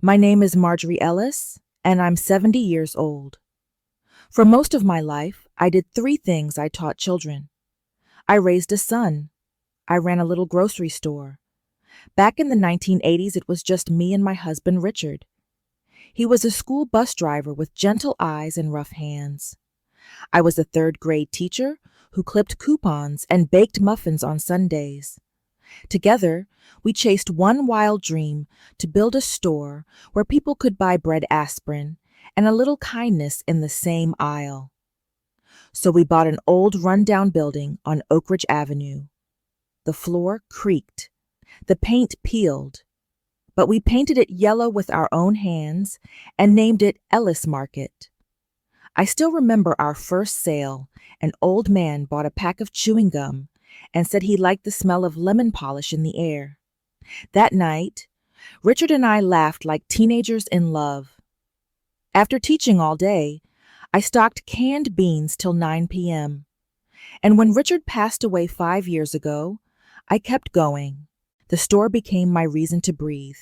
My name is Marjorie Ellis, and I'm 70 years old. For most of my life, I did three things I taught children. I raised a son. I ran a little grocery store. Back in the 1980s, it was just me and my husband, Richard. He was a school bus driver with gentle eyes and rough hands. I was a third grade teacher who clipped coupons and baked muffins on Sundays. Together, we chased one wild dream to build a store where people could buy bread aspirin and a little kindness in the same aisle. So we bought an old rundown building on Oak Ridge Avenue. The floor creaked. The paint peeled. But we painted it yellow with our own hands and named it Ellis Market. I still remember our first sale. An old man bought a pack of chewing gum and said he liked the smell of lemon polish in the air. That night, Richard and I laughed like teenagers in love. After teaching all day, I stocked canned beans till 9 p.m. And when Richard passed away 5 years ago, I kept going. The store became my reason to breathe.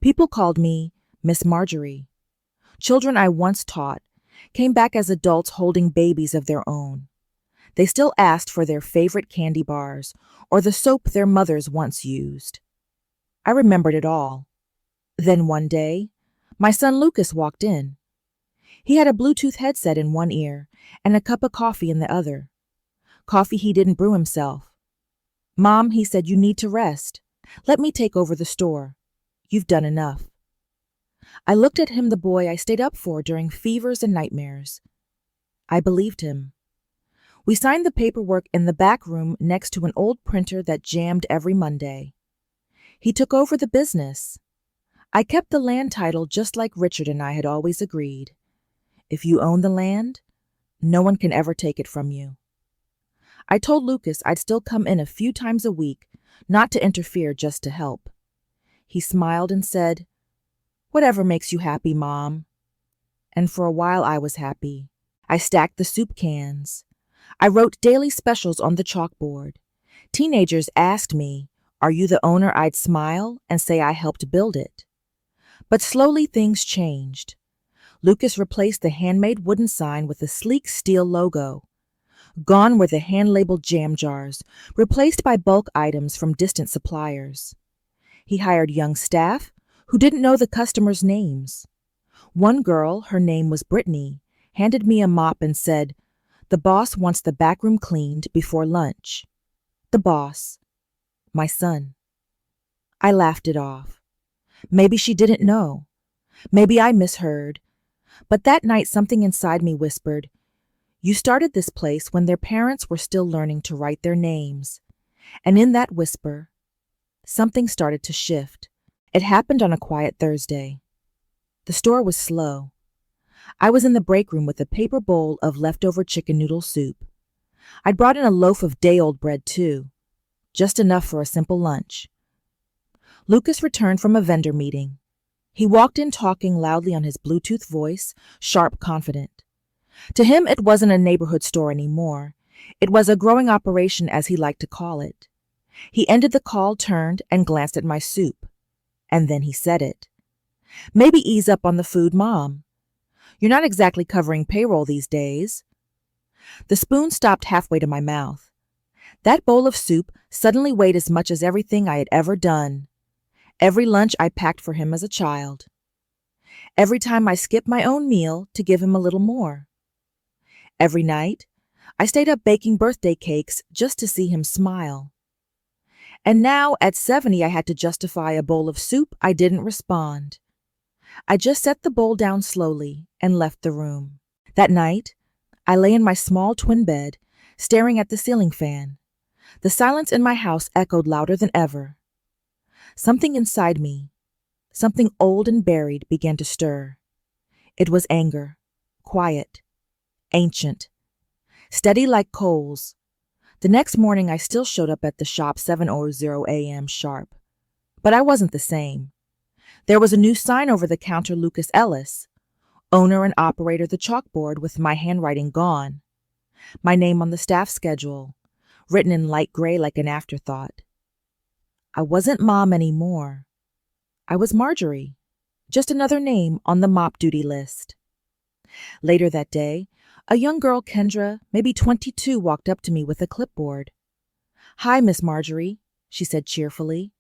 People called me Miss Marjorie. Children I once taught came back as adults holding babies of their own. They still asked for their favorite candy bars or the soap their mothers once used. I remembered it all. Then one day, my son Lucas walked in. He had a Bluetooth headset in one ear and a cup of coffee in the other. Coffee he didn't brew himself. "Mom," he said, "you need to rest. Let me take over the store. You've done enough." I looked at him, the boy I stayed up for during fevers and nightmares. I believed him. We signed the paperwork in the back room next to an old printer that jammed every Monday. He took over the business. I kept the land title just like Richard and I had always agreed. If you own the land, no one can ever take it from you. I told Lucas I'd still come in a few times a week, not to interfere, just to help. He smiled and said, "Whatever makes you happy, Mom." And for a while I was happy. I stacked the soup cans. I wrote daily specials on the chalkboard. Teenagers asked me, "Are you the owner?" I'd smile and say I helped build it. But slowly things changed. Lucas replaced the handmade wooden sign with a sleek steel logo. Gone were the hand-labeled jam jars, replaced by bulk items from distant suppliers. He hired young staff who didn't know the customers' names. One girl, her name was Brittany, handed me a mop and said, "The boss wants the back room cleaned before lunch." The boss. My son. I laughed it off. Maybe she didn't know. Maybe I misheard. But that night something inside me whispered, "You started this place when their parents were still learning to write their names." And in that whisper, something started to shift. It happened on a quiet Thursday. The store was slow. I was in the break room with a paper bowl of leftover chicken noodle soup. I'd brought in a loaf of day-old bread, too, just enough for a simple lunch. Lucas returned from a vendor meeting. He walked in talking loudly on his Bluetooth voice, sharp, confident. To him, it wasn't a neighborhood store anymore. It was a growing operation, as he liked to call it. He ended the call, turned, and glanced at my soup. And then he said it. "Maybe ease up on the food, Mom. You're not exactly covering payroll these days." The spoon stopped halfway to my mouth. That bowl of soup suddenly weighed as much as everything I had ever done. Every lunch I packed for him as a child. Every time I skipped my own meal to give him a little more. Every night, I stayed up baking birthday cakes just to see him smile. And now, at 70, I had to justify a bowl of soup. I didn't respond. I just set the bowl down slowly and left the room. That night, I lay in my small twin bed, staring at the ceiling fan. The silence in my house echoed louder than ever. Something inside me, something old and buried, began to stir. It was anger, quiet, ancient, steady like coals. The next morning I still showed up at the shop 7:00 a.m. sharp. But I wasn't the same. There was a new sign over the counter, Lucas Ellis, owner and operator, the chalkboard with my handwriting gone. My name on the staff schedule, written in light gray like an afterthought. I wasn't Mom anymore. I was Marjorie. just another name on the mop duty list. Later that day, a young girl, Kendra, maybe 22, walked up to me with a clipboard. "Hi, Miss Marjorie," she said cheerfully.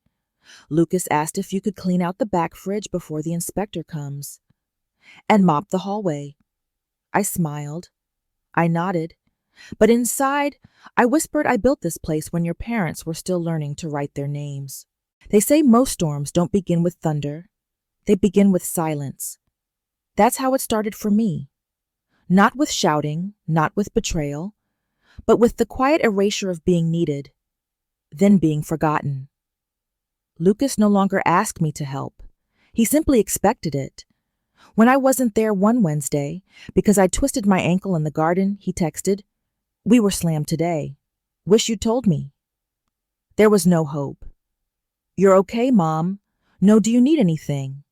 "Lucas asked if you could clean out the back fridge before the inspector comes. And mop the hallway." I smiled. I nodded. But inside, I whispered I built this place when your parents were still learning to write their names. They say most storms don't begin with thunder. They begin with silence. That's how it started for me. Not with shouting, not with betrayal, but with the quiet erasure of being needed, then being forgotten. Lucas no longer asked me to help. He simply expected it. When I wasn't there one Wednesday, because I twisted my ankle in the garden, he texted, "We were slammed today. Wish you'd told me." There was no hope. "You're okay, Mom. No, do you need anything?"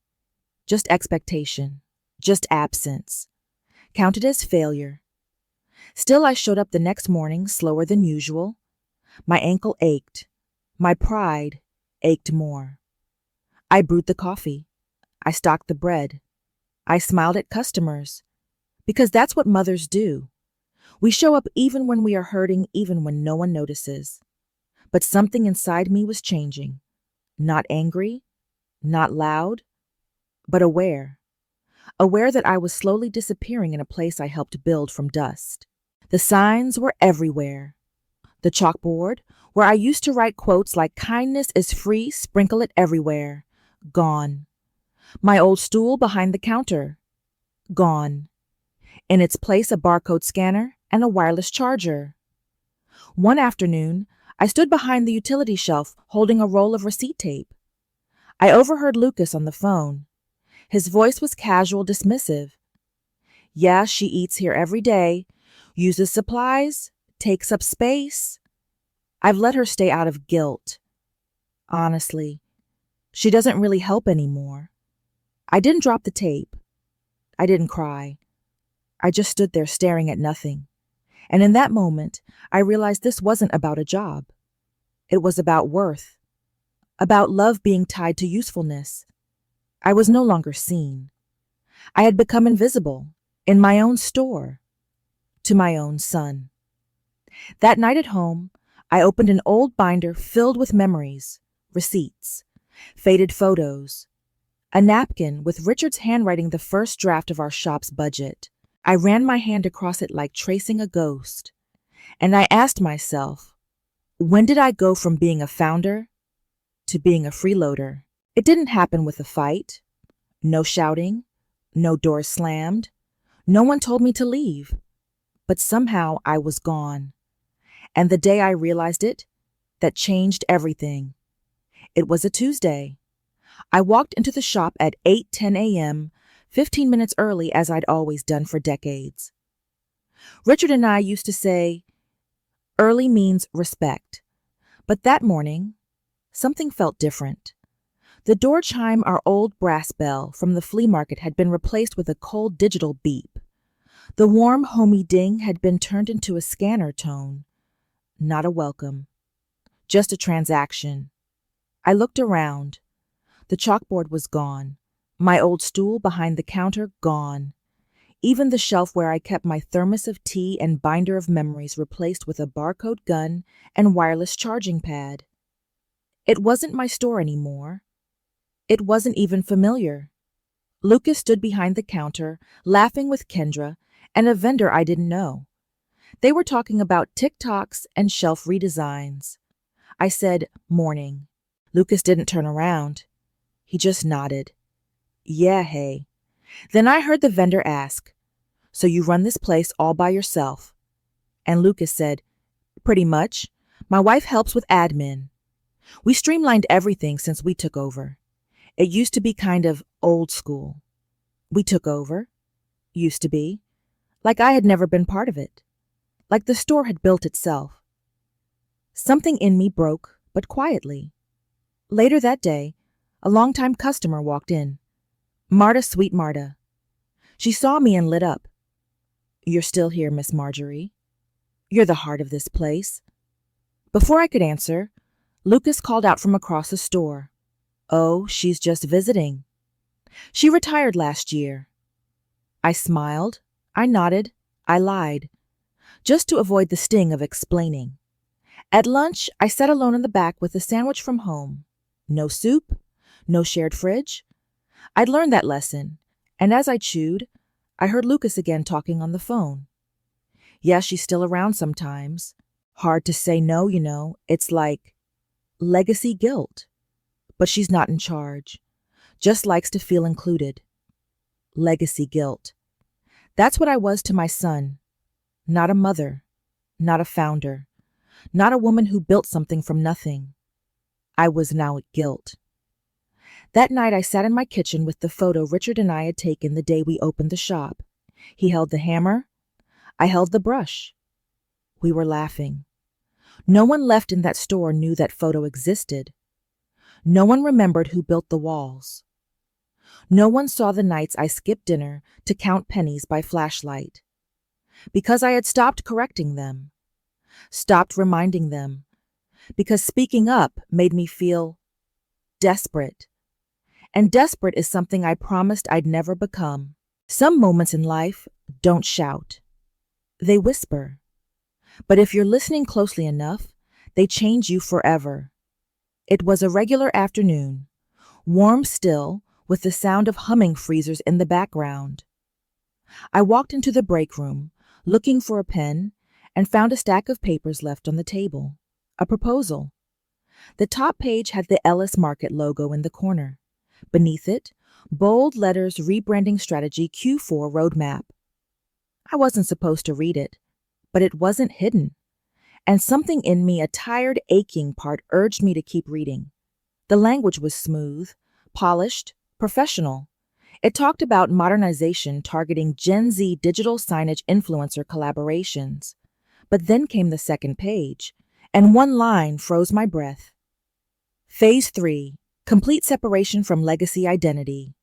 Just expectation. Just absence. Counted as failure. Still, I showed up the next morning, slower than usual. My ankle ached. My pride ached more. I brewed the coffee. I stocked the bread. I smiled at customers. Because that's what mothers do. We show up even when we are hurting, even when no one notices. But something inside me was changing. Not angry, not loud, but aware. Aware that I was slowly disappearing in a place I helped build from dust. The signs were everywhere. The chalkboard, where I used to write quotes like "Kindness is free, sprinkle it everywhere," gone. My old stool behind the counter, gone. In its place, a barcode scanner and a wireless charger. One afternoon, I stood behind the utility shelf holding a roll of receipt tape. I overheard Lucas on the phone. His voice was casual, dismissive. "Yeah, she eats here every day, uses supplies, takes up space. I've let her stay out of guilt. Honestly, she doesn't really help anymore." I didn't drop the tape. I didn't cry. I just stood there staring at nothing. And in that moment, I realized this wasn't about a job. It was about worth. About love being tied to usefulness. I was no longer seen. I had become invisible, in my own store, to my own son. That night at home, I opened an old binder filled with memories, receipts, faded photos, a napkin with Richard's handwriting the first draft of our shop's budget. I ran my hand across it like tracing a ghost, and I asked myself, when did I go from being a founder to being a freeloader? It didn't happen with a fight. No shouting, no doors slammed. No one told me to leave. But somehow I was gone. And the day I realized it, that changed everything. It was a Tuesday. I walked into the shop at 8:10 a.m., 15 minutes early as I'd always done for decades. Richard and I used to say, early means respect. But that morning, something felt different. The door chime, our old brass bell from the flea market, had been replaced with a cold digital beep. The warm, homey ding had been turned into a scanner tone. Not a welcome. Just a transaction. I looked around. The chalkboard was gone. My old stool behind the counter gone. Even the shelf where I kept my thermos of tea and binder of memories replaced with a barcode gun and wireless charging pad. It wasn't my store anymore. It wasn't even familiar. Lucas stood behind the counter, laughing with Kendra and a vendor I didn't know. They were talking about TikToks and shelf redesigns. I said, "Morning." Lucas didn't turn around. He just nodded. "Yeah, hey." Then I heard the vendor ask, "So you run this place all by yourself?" And Lucas said, "Pretty much. My wife helps with admin. We streamlined everything since we took over. It used to be kind of old school. We took over. Used to be. Like I had never been part of it. Like the store had built itself." Something in me broke, but quietly. Later that day, a longtime customer walked in. Marta, sweet Marta. She saw me and lit up. "You're still here, Miss Marjorie. You're the heart of this place." Before I could answer, Lucas called out from across the store, "Oh, she's just visiting." She retired last year. I smiled, I nodded, I lied, just to avoid the sting of explaining. At lunch, I sat alone in the back with a sandwich from home. No soup, no shared fridge. I'd learned that lesson, and as I chewed, I heard Lucas again talking on the phone. Yeah, she's still around sometimes. Hard to say no, you know. It's like legacy guilt. But she's not in charge. Just likes to feel included. Legacy guilt. That's what I was to my son. Not a mother. Not a founder. Not a woman who built something from nothing. I was now guilt. That night I sat in my kitchen with the photo Richard and I had taken the day we opened the shop. He held the hammer. I held the brush. We were laughing. No one left in that store knew that photo existed. No one remembered who built the walls. No one saw the nights I skipped dinner to count pennies by flashlight. Because I had stopped correcting them. Stopped reminding them. Because speaking up made me feel desperate. And desperate is something I promised I'd never become. Some moments in life don't shout. They whisper. But if you're listening closely enough, they change you forever. It was a regular afternoon, warm still, with the sound of humming freezers in the background. I walked into the break room, looking for a pen, and found a stack of papers left on the table. A proposal. The top page had the Ellis Market logo in the corner. Beneath it, bold letters rebranding strategy Q4 roadmap. I wasn't supposed to read it, but it wasn't hidden. And something in me, a tired, aching part, urged me to keep reading. The language was smooth, polished, professional. It talked about modernization targeting Gen Z digital signage influencer collaborations. But then came the second page, and one line froze my breath. Phase 3, complete separation from legacy identity.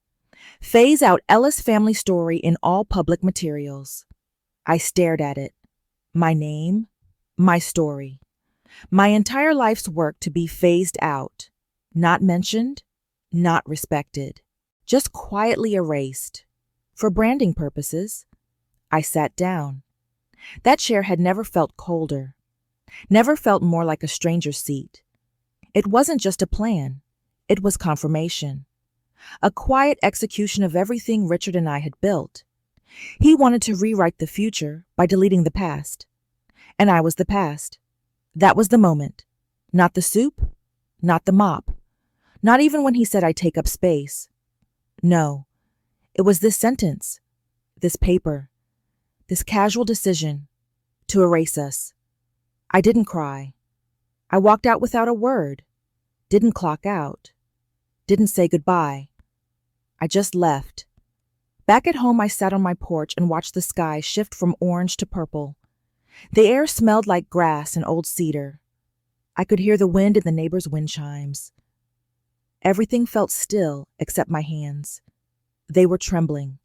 Phase out Ellis family story in all public materials. I stared at it. My name, my story. My entire life's work to be phased out. Not mentioned, not respected. Just quietly erased. For branding purposes. I sat down. That chair had never felt colder. Never felt more like a stranger's seat. It wasn't just a plan. It was confirmation. A quiet execution of everything Richard and I had built. He wanted to rewrite the future by deleting the past. And I was the past. That was the moment. Not the soup, not the mop. Not even when he said I'd take up space. No, it was this sentence, this paper, this casual decision to erase us. I didn't cry. I walked out without a word, didn't clock out, didn't say goodbye. I just left. Back at home, I sat on my porch and watched the sky shift from orange to purple. The air smelled like grass and old cedar. I could hear the wind in the neighbor's wind chimes. Everything felt still except my hands. They were trembling,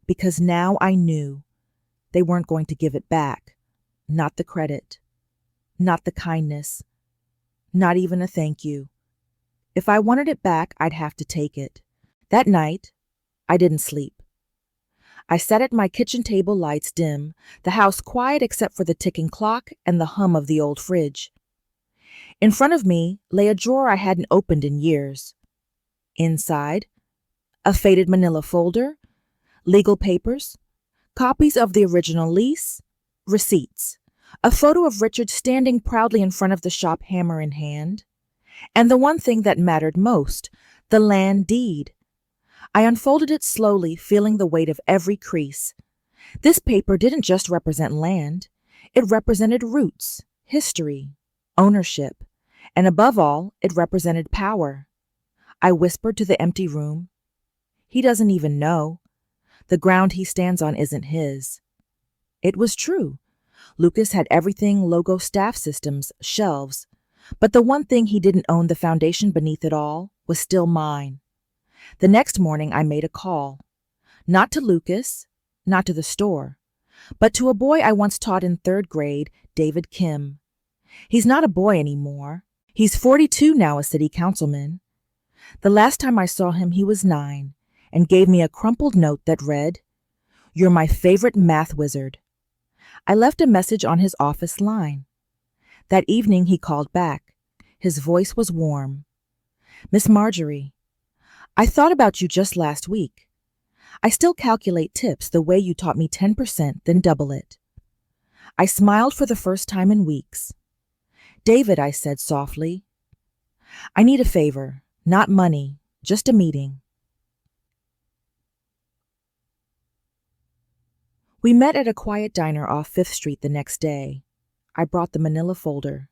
because now I knew they weren't going to give it back. Not the credit, not the kindness, not even a thank you. If I wanted it back, I'd have to take it. That night, I didn't sleep. I sat at my kitchen table, lights dim, the house quiet except for the ticking clock and the hum of the old fridge. In front of me lay a drawer I hadn't opened in years. Inside, a faded manila folder, legal papers, copies of the original lease, receipts, a photo of Richard standing proudly in front of the shop, hammer in hand, and the one thing that mattered most, the land deed. I unfolded it slowly, feeling the weight of every crease. This paper didn't just represent land. It represented roots, history, ownership, and above all, it represented power. I whispered to the empty room, "He doesn't even know. The ground he stands on isn't his." It was true. Lucas had everything, logo, staff systems, shelves. But the one thing he didn't own, the foundation beneath it all, was still mine. The next morning, I made a call. Not to Lucas, not to the store, but to a boy I once taught in 3rd grade, David Kim. He's not a boy anymore. He's 42 now, a city councilman. The last time I saw him, he was 9, and gave me a crumpled note that read, "You're my favorite math wizard." I left a message on his office line. That evening he called back. His voice was warm. "Miss Marjorie, I thought about you just last week. I still calculate tips the way you taught me 10%, then double it." I smiled for the first time in weeks. "David," I said softly, "I need a favor, not money, just a meeting." We met at a quiet diner off 5th Street the next day. I brought the manila folder.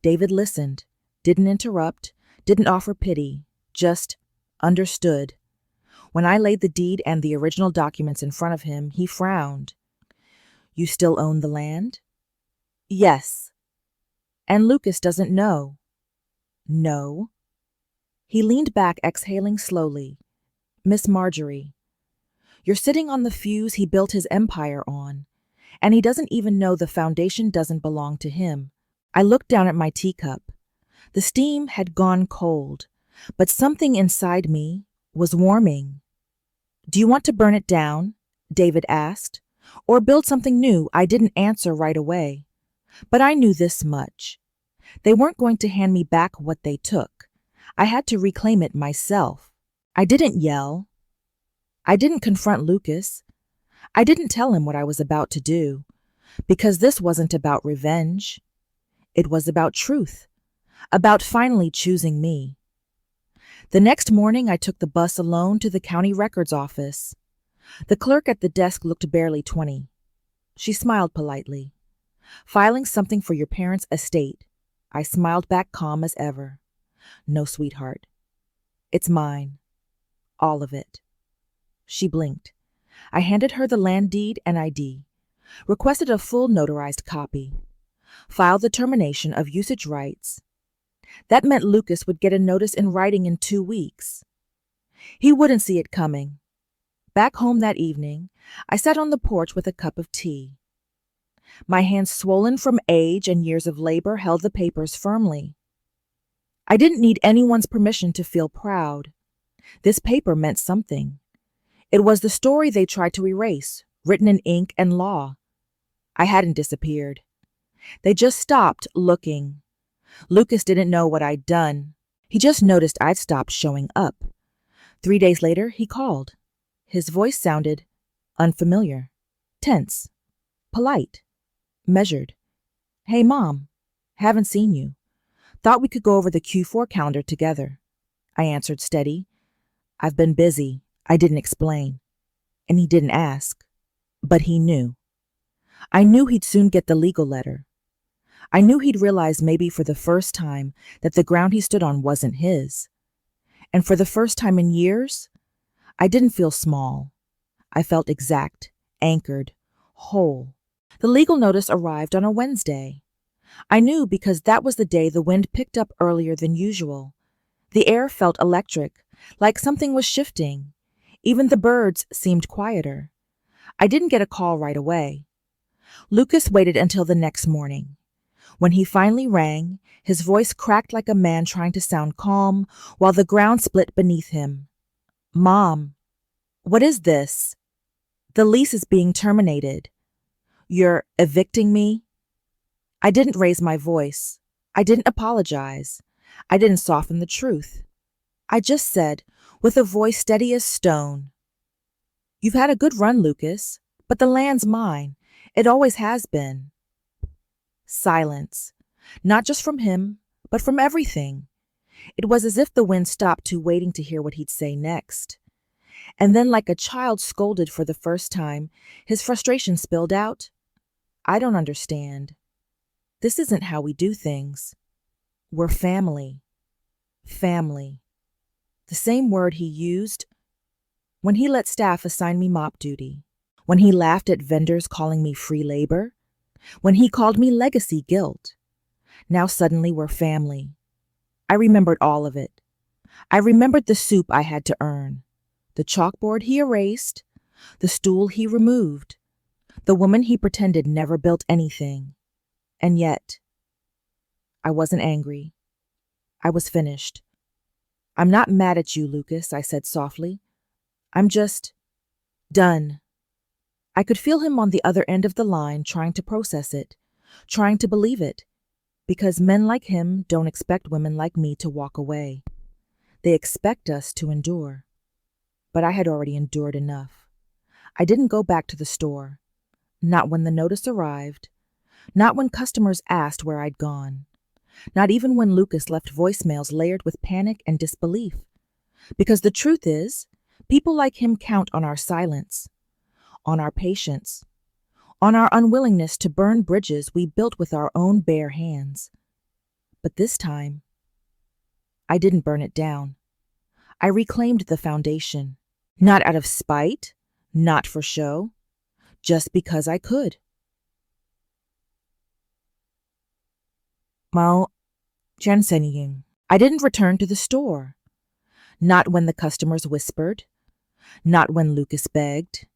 David listened, didn't interrupt, didn't offer pity, just understood. When I laid the deed and the original documents in front of him, he frowned. "You still own the land?" "Yes." "And Lucas doesn't know?" "No." He leaned back, exhaling slowly. "Miss Marjorie, you're sitting on the fuse he built his empire on, and he doesn't even know the foundation doesn't belong to him." I looked down at my teacup. The steam had gone cold, but something inside me was warming. "Do you want to burn it down?" David asked. "Or build something new?" I didn't answer right away. But I knew this much. They weren't going to hand me back what they took. I had to reclaim it myself. I didn't yell. I didn't confront Lucas. I didn't tell him what I was about to do, because this wasn't about revenge. It was about truth, about finally choosing me. The next morning, I took the bus alone to the county records office. The clerk at the desk looked barely 20. She smiled politely. "Filing something for your parents' estate." I smiled back, calm as ever. "No, sweetheart. It's mine. All of it." She blinked. I handed her the land deed and ID, requested a full notarized copy, filed the termination of usage rights. That meant Lucas would get a notice in writing in 2 weeks. He wouldn't see it coming. Back home that evening, I sat on the porch with a cup of tea. My hands, swollen from age and years of labor, held the papers firmly. I didn't need anyone's permission to feel proud. This paper meant something. It was the story they tried to erase, written in ink and law. I hadn't disappeared. They just stopped looking. Lucas didn't know what I'd done. He just noticed I'd stopped showing up. 3 days later, he called. His voice sounded unfamiliar, tense, polite, measured. "Hey, Mom, haven't seen you. Thought we could go over the Q4 calendar together." I answered steady. "I've been busy." I didn't explain. And he didn't ask. But he knew. I knew he'd soon get the legal letter. I knew he'd realize, maybe for the first time, that the ground he stood on wasn't his. And for the first time in years, I didn't feel small. I felt exact, anchored, whole. The legal notice arrived on a Wednesday. I knew because that was the day the wind picked up earlier than usual. The air felt electric, like something was shifting. Even the birds seemed quieter. I didn't get a call right away. Lucas waited until the next morning. When he finally rang, his voice cracked like a man trying to sound calm while the ground split beneath him. "Mom, what is this? The lease is being terminated. You're evicting me?" I didn't raise my voice. I didn't apologize. I didn't soften the truth. I just said, with a voice steady as stone, "You've had a good run, Lucas, but the land's mine. It always has been." Silence. Not just from him, but from everything. It was as if the wind stopped too, waiting to hear what he'd say next. And then, like a child scolded for the first time, his frustration spilled out. "I don't understand. This isn't how we do things. We're family." Family. The same word he used when he let staff assign me mop duty, when he laughed at vendors calling me free labor, when he called me legacy guilt. Now suddenly we're family. I remembered all of it. I remembered the soup I had to earn, the chalkboard he erased, the stool he removed, the woman he pretended never built anything. And yet, I wasn't angry. I was finished. "I'm not mad at you, Lucas," I said softly. I'm just done. I could feel him on the other end of the line trying to process it, trying to believe it, because men like him don't expect women like me to walk away. They expect us to endure. But I had already endured enough. I didn't go back to the store. Not when the notice arrived. Not when customers asked where I'd gone. Not even when Lucas left voicemails layered with panic and disbelief. Because the truth is, people like him count on our silence, on our patience, on our unwillingness to burn bridges we built with our own bare hands. But this time, I didn't burn it down. I reclaimed the foundation, not out of spite, not for show, just because I could. Mao Jiansenying. I didn't return to the store. Not when the customers whispered. Not when Lucas begged.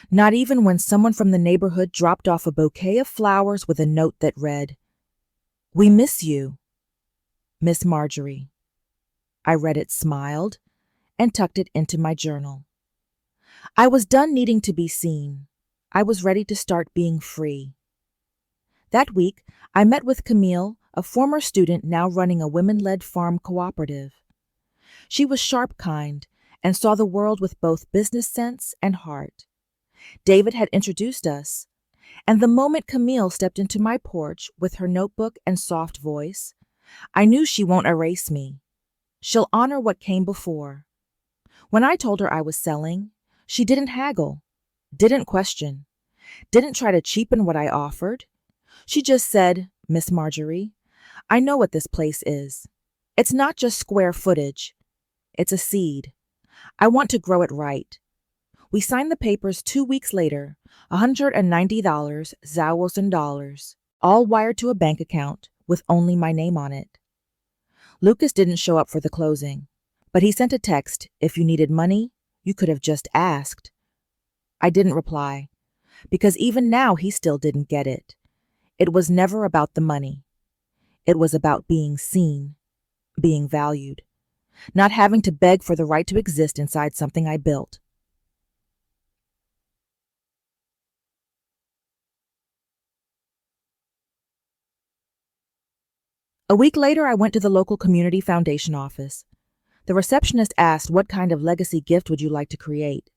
Not even when someone from the neighborhood dropped off a bouquet of flowers with a note that read, "We miss you, Miss Marjorie." I read it, smiled, and tucked it into my journal. I was done needing to be seen. I was ready to start being free. That week, I met with Camille, a former student now running a women-led farm cooperative. She was sharp-kind and saw the world with both business sense and heart. David had introduced us, and the moment Camille stepped into my porch with her notebook and soft voice, I knew she won't erase me. She'll honor what came before. When I told her I was selling, she didn't haggle, didn't question, didn't try to cheapen what I offered. She just said, "Miss Marjorie, I know what this place is. It's not just square footage. It's a seed. I want to grow it right." We signed the papers 2 weeks later, $190, Zowos and dollars, all wired to a bank account with only my name on it. Lucas didn't show up for the closing, but he sent a text, "If you needed money, you could have just asked." I didn't reply, because even now he still didn't get it. It was never about the money. It was about being seen, being valued, not having to beg for the right to exist inside something I built. A week later, I went to the local community foundation office. The receptionist asked, "What kind of legacy gift would you like to create?"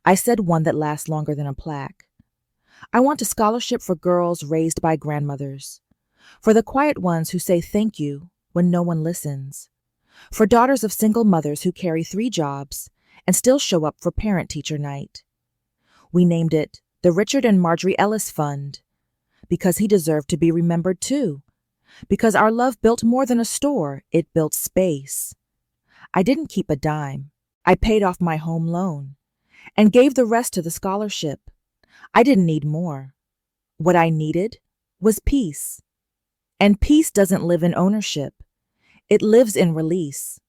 I said one that lasts longer than a plaque. I want a scholarship for girls raised by grandmothers, for the quiet ones who say thank you when no one listens, for daughters of single mothers who carry 3 jobs and still show up for parent-teacher night. We named it the Richard and Marjorie Ellis Fund, because he deserved to be remembered too, because our love built more than a store, it built space. I didn't keep a dime. I paid off my home loan and gave the rest to the scholarship. I didn't need more. What I needed was peace. And peace doesn't live in ownership. It lives in release.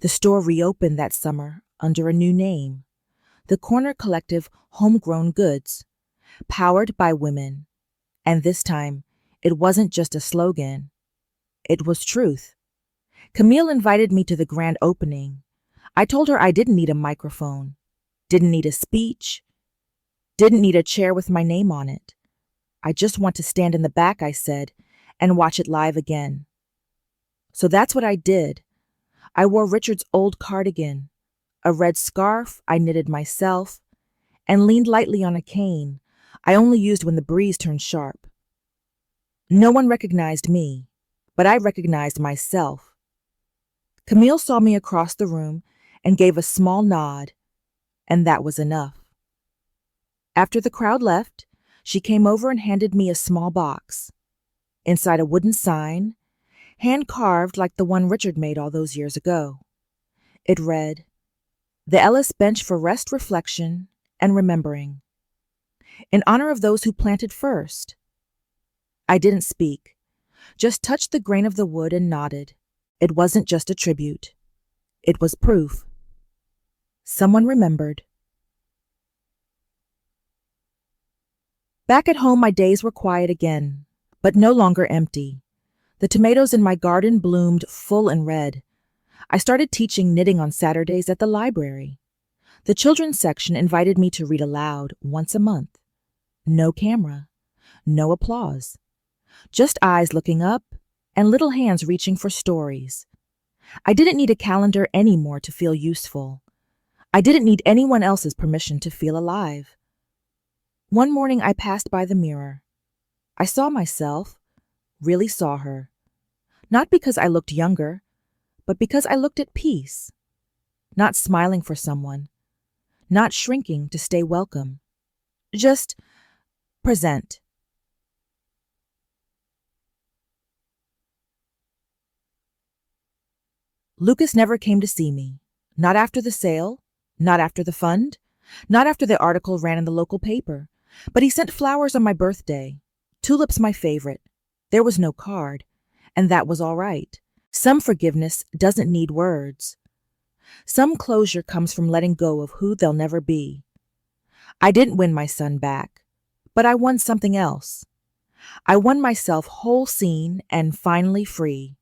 The store reopened that summer under a new name, the Corner Collective Homegrown Goods, powered by women. And this time, it wasn't just a slogan. It was truth. Camille invited me to the grand opening. I told her I didn't need a microphone, didn't need a speech, didn't need a chair with my name on it. "I just want to stand in the back," I said, "and watch it live again." So that's what I did. I wore Richard's old cardigan, a red scarf I knitted myself, and leaned lightly on a cane I only used when the breeze turned sharp. No one recognized me, but I recognized myself. Camille saw me across the room and gave a small nod, and that was enough. After the crowd left, she came over and handed me a small box. Inside a wooden sign, hand-carved like the one Richard made all those years ago. It read, "The Ellis Bench for Rest, Reflection, and Remembering. In honor of those who planted first." I didn't speak, just touched the grain of the wood and nodded. It wasn't just a tribute. It was proof. Someone remembered. Back at home, my days were quiet again, but no longer empty. The tomatoes in my garden bloomed full and red. I started teaching knitting on Saturdays at the library. The children's section invited me to read aloud once a month. No camera, no applause, just eyes looking up and little hands reaching for stories. I didn't need a calendar anymore to feel useful. I didn't need anyone else's permission to feel alive. One morning I passed by the mirror. I saw myself, really saw her. Not because I looked younger, but because I looked at peace. Not smiling for someone, not shrinking to stay welcome. Just present. Lucas never came to see me. Not after the sale, not after the fund, not after the article ran in the local paper. But he sent flowers on my birthday. Tulips my favorite. There was no card, and that was all right. Some forgiveness doesn't need words. Some closure comes from letting go of who they'll never be. I didn't win my son back, but I won something else. I won myself whole seen and finally free.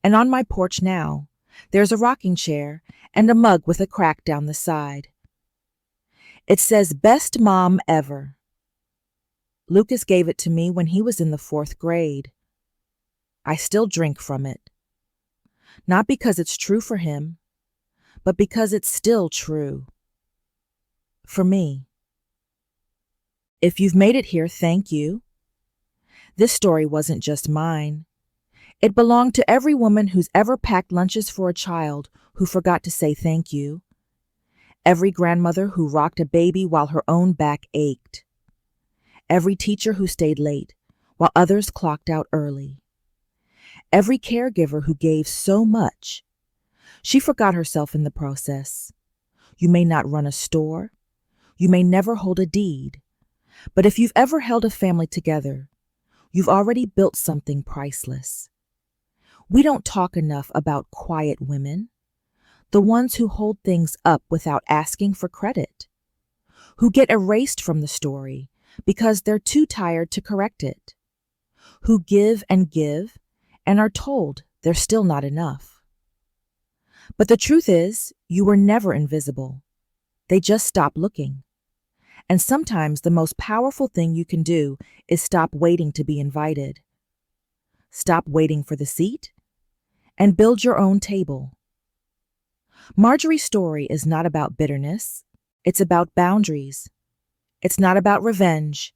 And on my porch now, there's a rocking chair and a mug with a crack down the side. It says, "Best Mom Ever." Lucas gave it to me when he was in the 4th grade. I still drink from it. Not because it's true for him, but because it's still true. For me. If you've made it here, thank you. This story wasn't just mine. It belonged to every woman who's ever packed lunches for a child who forgot to say thank you. Every grandmother who rocked a baby while her own back ached. Every teacher who stayed late while others clocked out early. Every caregiver who gave so much. She forgot herself in the process. You may not run a store. You may never hold a deed. But if you've ever held a family together, you've already built something priceless. We don't talk enough about quiet women, the ones who hold things up without asking for credit, who get erased from the story because they're too tired to correct it, who give and are told they're still not enough. But the truth is, you were never invisible. They just stop looking. And sometimes the most powerful thing you can do is stop waiting to be invited. Stop waiting for the seat and build your own table. Marjorie's story is not about bitterness. It's about boundaries. It's not about revenge.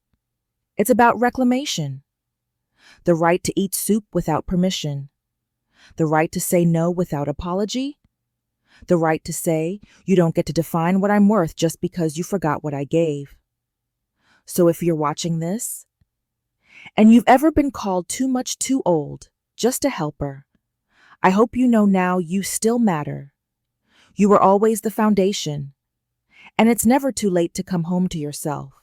It's about reclamation. The right to eat soup without permission. The right to say no without apology. The right to say, you don't get to define what I'm worth just because you forgot what I gave. So if you're watching this, and you've ever been called too much too old, just a helper, I hope you know now you still matter. You were always the foundation, and it's never too late to come home to yourself.